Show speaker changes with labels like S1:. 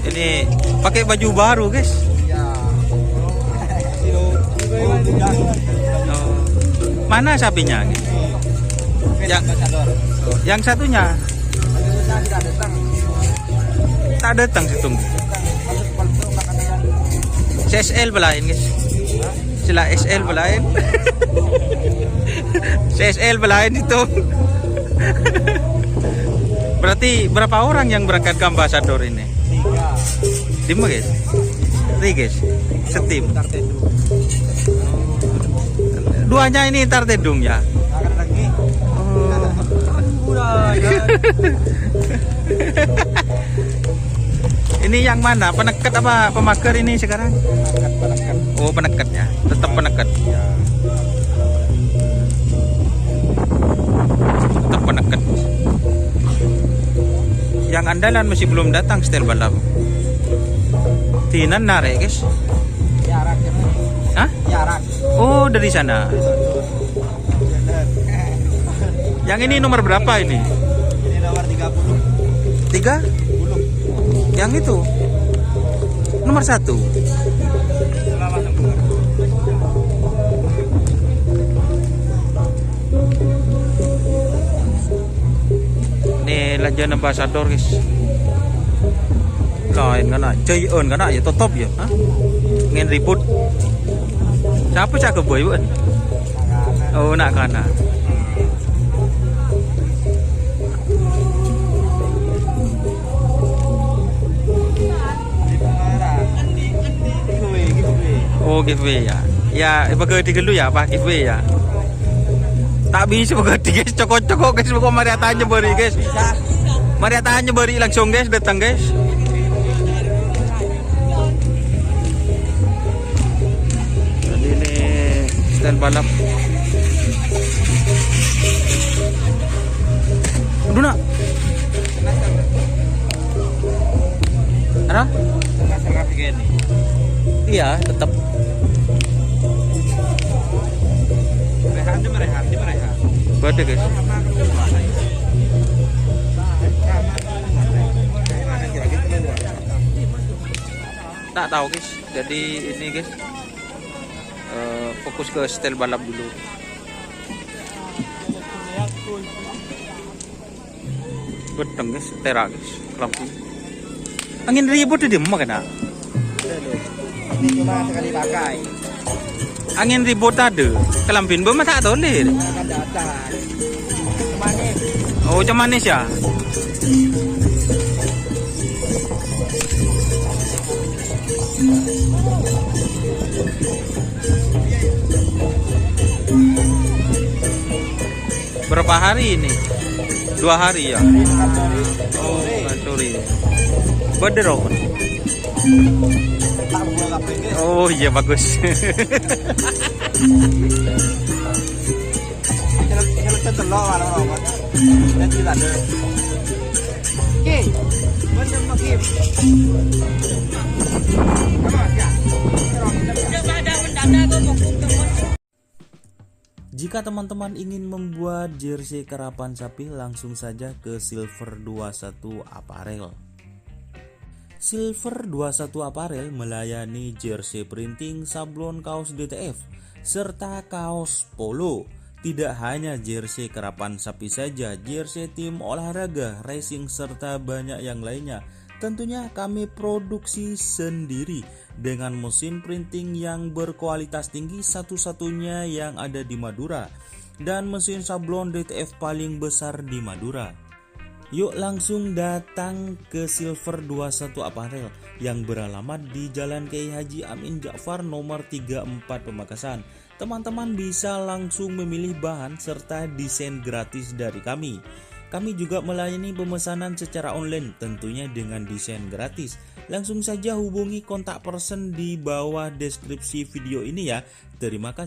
S1: Ini pakai baju baru, guys. Oh. Mana sapinya? Yang satunya tak datang situ. CSL belain, guys. Sila SL belain. CSL belain itu. Berarti berapa orang yang berangkat ke ambasador ini? 3. Tim, guys. 3, guys. Setim. Duanya ini Tartedung ya. Ini yang mana? Penekat apa pemaker ini sekarang? Penekat. Oh, penekat ya. Tetap penekat. Tetap penekat. Yang andalan masih belum datang setel balap. Tinan narik, guys. Hah? Oh, dari sana. Yang ini nomor berapa ini?
S2: Ini nomor 30.
S1: 3? Yang itu nomor 1. Ini lanjut ambasador, guys. Lain kan nak chơi ơn kan nak ya top ya. Hah? Ngin ribut. Siapa cak ke boy bukan? Oh, nak kana. Oh, giveaway ya. Ya, pakai dulu ya, Pak, giveaway ya. Tak bisa pakai, guys. Cokok-cokok, guys. Pokok mari tanya beri, guys. Mari tanya beri langsung, guys. Datang, guys. Jadi ini stand balap. Udah nak? Ada? Iya, tetap. Bade, guys. Tak tahu, guys. Jadi ini, guys, fokus ke setel balap dulu. Gedeng, guys, terak, guys. Lampu. Angin ribut di rumah kena.
S2: Ini cuma sekali pakai.
S1: Angin ribut ada. Kelampin bama tak boleh.
S2: Akan datang. Manis.
S1: Oh, macam manis ya. Berapa hari ini? 2 hari ya. Oh, sorry. Berderok. Oh iya, bagus.
S3: Jika teman-teman ingin membuat jersey karapan sapi, langsung saja ke Silver 21 Apparel. Silver 21 Apparel melayani jersey printing, sablon kaos DTF, serta kaos polo. Tidak hanya jersey karapan sapi saja, jersey tim olahraga, racing, serta banyak yang lainnya. Tentunya kami produksi sendiri dengan mesin printing yang berkualitas tinggi, satu-satunya yang ada di Madura, dan mesin sablon DTF paling besar di Madura. Yuk langsung datang ke Silver 21 Apparel yang beralamat di Jalan Kiai Haji Amin Ja'far nomor 34 Pamekasan. Teman-teman bisa langsung memilih bahan serta desain gratis dari kami. Kami juga melayani pemesanan secara online, tentunya dengan desain gratis. Langsung saja hubungi kontak person di bawah deskripsi video ini ya. Terima kasih.